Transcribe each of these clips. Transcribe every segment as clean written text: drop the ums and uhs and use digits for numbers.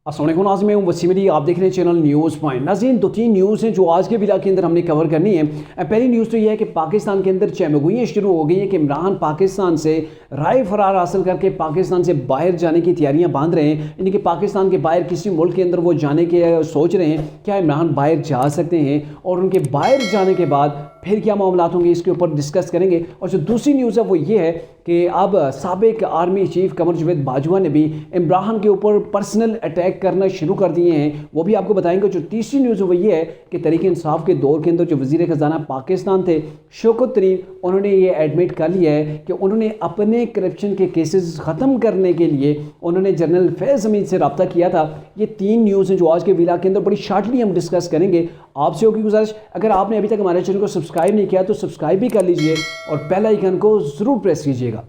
अस्सलाम वालेकुम नाज़रीन, मैं हूं वसीम अली। आप देख रहे हैं चैनल न्यूज़ पॉइंट। नाज़रीन, दो तीन न्यूज़ हैं जो आज के विला के अंदर हमने कवर करनी है। पहली न्यूज़ तो यह है कि पाकिस्तान के अंदर चहमगोइयाँ शुरू हो गई हैं कि इमरान पाकिस्तान से राय फरार हासिल करके पाकिस्तान से बाहर जाने की तैयारियाँ बांध रहे हैं। यानी कि पाकिस्तान के बाहर किसी मुल्क के अंदर वो जाने के सोच रहे हैं। क्या इमरान बाहर जा सकते हैं और उनके बाहर जाने के बाद फिर क्या मामला होंगे, इसके ऊपर डिस्कस करेंगे। और जो दूसरी न्यूज़ है वो ये है कि अब साबिक आर्मी चीफ कमर जावेद बाजवा ने भी इमरान के ऊपर पर्सनल अटैक करना शुरू कर दिए हैं, वो भी आपको बताएंगे। जो तीसरी न्यूज़ वो ये है कि तहरीक इंसाफ के दौर के अंदर जो वज़ीर ख़जाना पाकिस्तान थे शौकत तरीन, उन्होंने ये एडमिट कर लिया है कि उन्होंने अपने करप्शन के केसेस ख़त्म करने के लिए उन्होंने जनरल फैज़ हमीद से रब्ता किया था। ये तीन न्यूज़ हैं जो आज के विला के अंदर बड़ी शार्टली हम डिस्कस करेंगे। आपसे होगी गुजारिश, अगर आपने अभी तक हमारे चैनल को सब्सक्राइब नहीं किया तो सब्सक्राइब भी कर लीजिए और बेल आइकन को ज़रूर प्रेस कीजिएगा।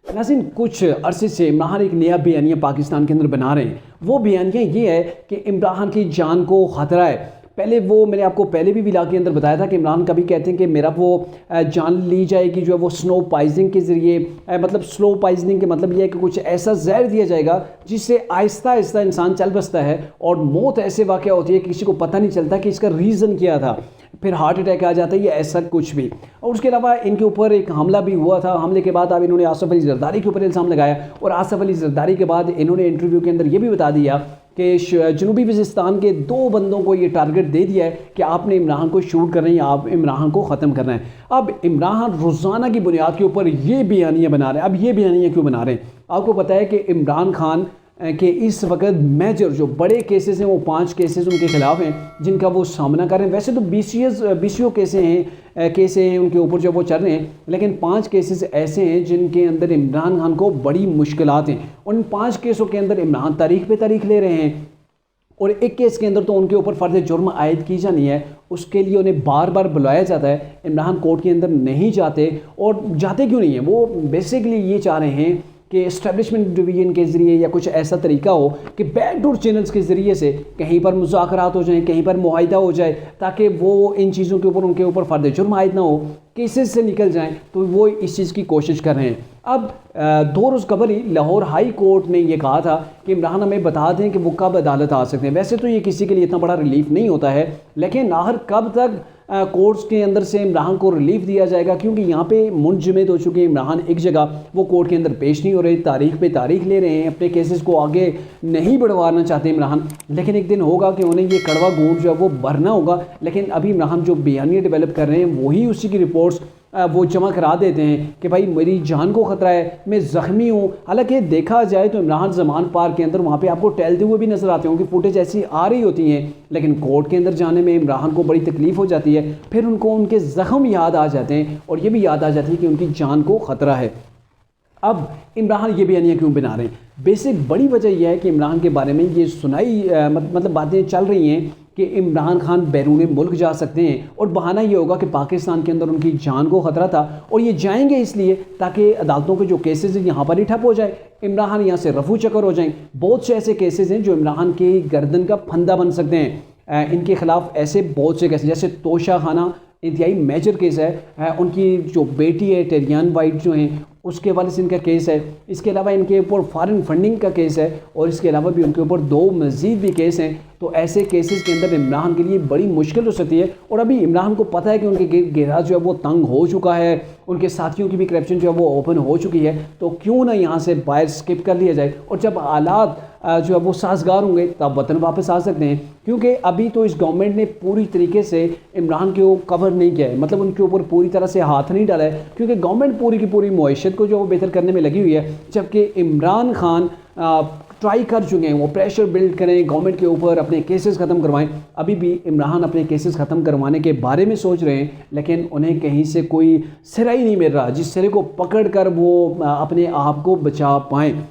नाज़रीन, कुछ अरसे से इमरान एक नया बयानिया पाकिस्तान के अंदर बना रहे हैं। वो बयानिया ये है कि इमरान की जान को ख़तरा है। पहले वो मैंने आपको पहले भी विला के अंदर बताया था कि इमरान कभी कहते हैं कि मेरा वो जान ली जाएगी जो है वो स्नो पॉइजनिंग के ज़रिए, मतलब स्लो पॉइजनिंग के मतलब ये है कि कुछ ऐसा जहर दिया जाएगा जिससे आहिस्ता आहिस्ता इंसान चल बसता है और मौत ऐसे वाक़या होती है कि किसी को पता नहीं चलता कि इसका रीज़न क्या था, फिर हार्ट अटैक आ जाता है या ऐसा कुछ भी। और उसके अलावा इनके ऊपर एक हमला भी हुआ था। हमले के बाद अब इन्होंने आसिफ अली जरदारी के ऊपर इल्ज़ाम लगाया और आसिफ अली जरदारी के बाद इन्होंने इंटरव्यू के अंदर ये भी बता दिया कि जनूबी वज़ीरिस्तान के दो बंदों को ये टारगेट दे दिया है कि आपने इमरान को शूट करना है या आप इमरान को ख़त्म करना है। अब इमरान रोज़ाना की बुनियाद के ऊपर ये बयानियाँ बना रहे हैं। अब ये बयानियाँ क्यों बना रहे हैं? आपको पता है कि इमरान खान कि इस वक्त मेजर जो बड़े केसेस हैं वो 5 केसेस उनके खिलाफ हैं जिनका वो सामना कर रहे हैं। वैसे तो बीसीओ केसेस हैं उनके ऊपर जो वो चल रहे हैं, लेकिन 5 केसेस ऐसे हैं जिनके अंदर इमरान खान को बड़ी मुश्किलात हैं। उन 5 केसों के अंदर इमरान तारीख पे तारीख ले रहे हैं और एक केस के अंदर तो उनके ऊपर फ़र्ज़ जुर्म आयद की जानी है, उसके लिए उन्हें बार बार बुलाया जाता है। इमरान कोर्ट के अंदर नहीं जाते। और जाते क्यों नहीं है? वो बेसिकली ये चाह रहे हैं कि इस्टेब्लिशमेंट डिवीजन के ज़रिए या कुछ ऐसा तरीका हो कि बैकडोर चैनल्स के ज़रिए से कहीं पर मुज़ाकरात हो जाएं, कहीं पर मुआहिदा हो जाए, ताकि वो इन चीज़ों के ऊपर उनके ऊपर फ़र्ज़ जुर्म आयद ना हो, केसेस से निकल जाएं। तो वो इस चीज़ की कोशिश कर रहे हैं। अब 2 रोज़ कबल ही लाहौर हाई कोर्ट ने यह कहा था कि इमरान हमें बता दें कि वो कब अदालत आ सकते हैं। वैसे तो ये किसी के लिए इतना बड़ा रिलीफ नहीं होता है, लेकिन आखिर कब तक कोर्ट्स के अंदर से इमरान को रिलीफ दिया जाएगा, क्योंकि यहाँ पे मुंजमद हो चुके हैं इमरान। एक जगह वो कोर्ट के अंदर पेश नहीं हो रहे, तारीख पे तारीख ले रहे हैं, अपने केसेस को आगे नहीं बढ़वाना चाहते इमरान। लेकिन एक दिन होगा कि उन्हें ये कड़वा घूंट जो है वो भरना होगा। लेकिन अभी इमरान जो बयानियाँ डेवलप कर रहे हैं वही उसी की रिपोर्ट्स वो जमा करा देते हैं कि भाई मेरी जान को ख़तरा है, मैं ज़ख्मी हूँ। हालांकि देखा जाए तो इमरान ज़मान पार्क के अंदर वहाँ पे आपको टहलते हुए भी नज़र आते होंगे, फुटेज ऐसी आ रही होती हैं, लेकिन कोर्ट के अंदर जाने में इमरान को बड़ी तकलीफ़ हो जाती है। फिर उनको उनके ज़ख्म याद आ जाते हैं और ये भी याद आ जाती है कि उनकी जान को ख़तरा है। अब इमरान ये बयानियाँ क्यों बना रहे हैं? बेसिक बड़ी वजह यह है कि इमरान के बारे में ये सुनाई मतलब बातें चल रही हैं कि इमरान खान बैरून मुल्क जा सकते हैं और बहाना ये होगा कि पाकिस्तान के अंदर उनकी जान को ख़तरा था और ये जाएंगे इसलिए ताकि अदालतों के जो केसेस हैं यहाँ पर ही ठप हो जाए, इमरान यहाँ से रफू चक्कर हो जाएं। बहुत से ऐसे केसेस हैं जो इमरान की गर्दन का फंदा बन सकते हैं। इनके खिलाफ ऐसे बहुत से केसेस, जैसे तोशा खाना इंतहाई मेजर केस है। उनकी जो बेटी है टेरियान वाइट जो हैं उसके वाले से इनका केस है। इसके अलावा इनके ऊपर फॉरेन फंडिंग का केस है और इसके अलावा भी उनके ऊपर 2 मज़ीद भी केस हैं। तो ऐसे केसेस के अंदर इमरान के लिए बड़ी मुश्किल हो सकती है। और अभी इमरान को पता है कि उनके घेरा जो है वो तंग हो चुका है, उनके साथियों की भी करप्शन जो है वो ओपन हो चुकी है। तो क्यों ना यहाँ से बाहर स्किप कर लिया जाए और जब हालात जो है वो साजगार होंगे तब वतन वापस आ सकते हैं। क्योंकि अभी तो इस गवर्नमेंट ने पूरी तरीके से इमरान को कवर नहीं किया है, मतलब उनके ऊपर पूरी तरह से हाथ नहीं डाला है, क्योंकि गवर्नमेंट पूरी की पूरी मुआशत को जो वो बेहतर करने में लगी हुई है। जबकि इमरान खान ट्राई कर चुके हैं वो प्रेशर बिल्ड करें गवर्नमेंट के ऊपर, अपने केसेस ख़त्म करवाएं। अभी भी इमरान अपने केसेस ख़त्म करवाने के बारे में सोच रहे हैं, लेकिन उन्हें कहीं से कोई सिरा ही नहीं मिल रहा जिस सिरे को पकड़ कर वो अपने आप को बचा पाएँ।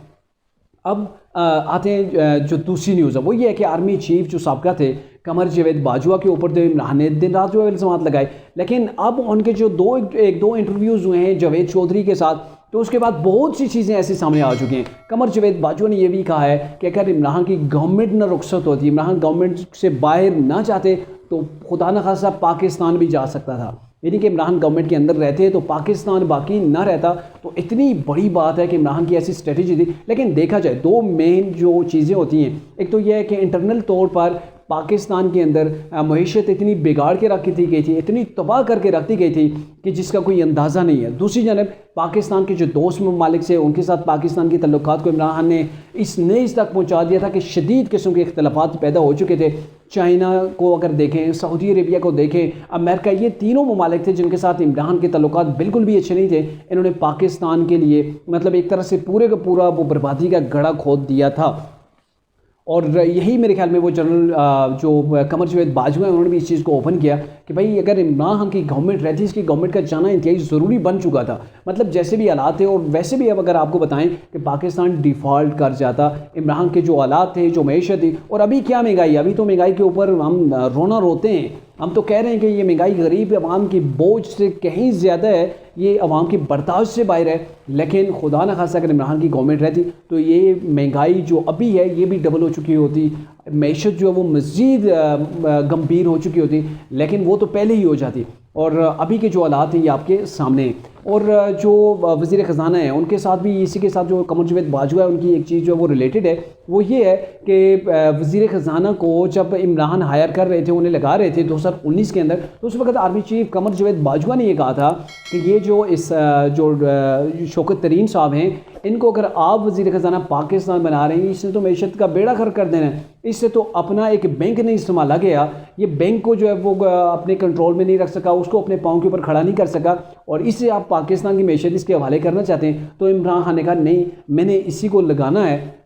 अब आते हैं जो दूसरी न्यूज़ है वो ये है कि आर्मी चीफ जो साबका थे कमर जावेद बाजवा के ऊपर तो इमरान ने दिन रात जो है इल्ज़ाम लगाए, लेकिन अब उनके जो दो इंटरव्यूज़ हुए हैं जावेद चौधरी के साथ, तो उसके बाद बहुत सी चीज़ें ऐसी सामने आ चुकी हैं। कमर जावेद बाजवा ने यह भी कहा है कि अगर इमरान की गवर्नमेंट न रुखसत होती, इमरान गवर्नमेंट से बाहर ना जाते तो खुदा न खासा पाकिस्तान भी जा सकता था। यानी कि इमरान गवर्नमेंट के अंदर रहते तो पाकिस्तान बाकी ना रहता। तो इतनी बड़ी बात है कि इमरान की ऐसी स्ट्रेटजी थी। लेकिन देखा जाए दो मेन जो चीज़ें होती हैं, एक तो यह है कि इंटरनल तौर पर पाकिस्तान के अंदर मईशत इतनी बिगाड़ के रखी थी गई थी, इतनी तबाह करके रखती गई थी कि जिसका कोई अंदाज़ा नहीं है। दूसरी जानब पाकिस्तान के जो दोस्त ममालिक से उनके साथ पाकिस्तान के तल्लुकात को इमरान खान ने इस नेज़ तक पहुँचा दिया था कि शदीद किस्म के इख्तलाफात पैदा हो चुके थे। चाइना को अगर देखें, सऊदी अरेबिया को देखें, अमेरिका, ये तीनों ममालिक थे जिनके साथ इमरान के तल्लुकात बिल्कुल भी अच्छे नहीं थे। इन्होंने पाकिस्तान के लिए मतलब एक तरह से पूरे का पूरा वो बर्बादी का गड़ा खोद दिया था। और यही मेरे ख्याल में वो जनरल जो कमर जावेद बाजवा है उन्होंने भी इस चीज़ को ओपन किया कि भाई अगर इमरान खान की गवर्नमेंट रहती, इसकी गवर्नमेंट का जाना इंतहाई ज़रूरी बन चुका था। मतलब जैसे भी हालात थे, और वैसे भी अब अगर आपको बताएं कि पाकिस्तान डिफ़ॉल्ट कर जाता, इमरान के जो हालात थे, जो मैशत थी, और अभी क्या महंगाई, अभी तो महंगाई के ऊपर हम रोना रोते हैं। हम तो कह रहे हैं कि ये महंगाई गरीब आवाम की बोझ से कहीं ज़्यादा है, ये आवाम की बर्दाश्त से बाहर है। लेकिन खुदा न खासा अगर इमरान की गवर्नमेंट रहती तो ये महंगाई जो अभी है ये भी डबल हो चुकी होती, मैशत जो है वो मज़ीद गंभीर हो चुकी होती। लेकिन वो तो पहले ही हो जाती। और अभी के जो हालात हैं ये आपके सामने हैं। और जो वज़ीर ख़ज़ाना है उनके साथ भी, इसी के साथ जो कमर जावेद बाजवा है, उनकी एक चीज़ जो है वो रिलेटेड है। वो ये है कि वज़ीर ख़ज़ाना को जब इमरान हायर कर रहे थे, उन्हें लगा रहे थे 2019 के अंदर, तो उस वक्त आर्मी चीफ कमर जावेद बाजवा ने ये कहा था कि ये जो शौकत तरीन साहब हैं, इनको अगर आप वज़ीर ख़ज़ाना पाकिस्तान बना रहे हैं, इसने तो मैशत का बेड़ा गर्क कर देना है। इससे तो अपना एक बैंक नहीं इस्तेमाला गया, ये बैंक को जो है वो अपने कंट्रोल में नहीं रख सका, उसको अपने पाँव के ऊपर खड़ा नहीं कर सका, और इससे आप पाकिस्तान की मैशत इसके हवाले करना चाहते हैं। तो इमरान खान ने कहा नहीं, मैंने इसी को लगाना है।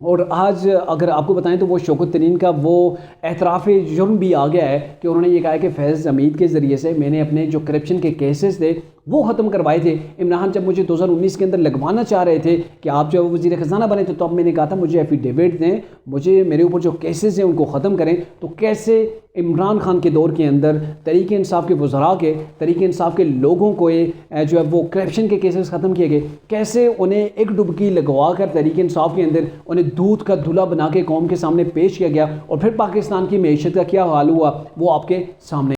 और आज अगर आपको बताएं तो वो शौकत तरीन का वो एतराफ़ जुर्म भी आ गया है कि उन्होंने ये कहा है कि फैज़ हमीद के ज़रिए से मैंने अपने जो करप्शन के केसेस थे वो ख़त्म करवाए थे। इमरान जब मुझे 2019 के अंदर लगवाना चाह रहे थे कि आप जो है वज़ीर ख़ज़ाना बने, तो तब मैंने कहा था मुझे एफिडेविट दें, मुझे मेरे ऊपर जो केसेस हैं उनको ख़त्म करें। तो कैसे इमरान खान के दौर के अंदर तरीक़े इंसाफ़ के वज़रा के, तरीक़े इंसाफ़ के लोगों को जो है वो करप्शन के केसेस ख़त्म किए गए, कैसे उन्हें एक डुबकी लगवा कर तरीक़े इंसाफ़ के अंदर उन्हें दूध का धुला बना के कौम के सामने पेश किया गया, और फिर पाकिस्तान की मैशत का क्या हाल हुआ वो आपके सामने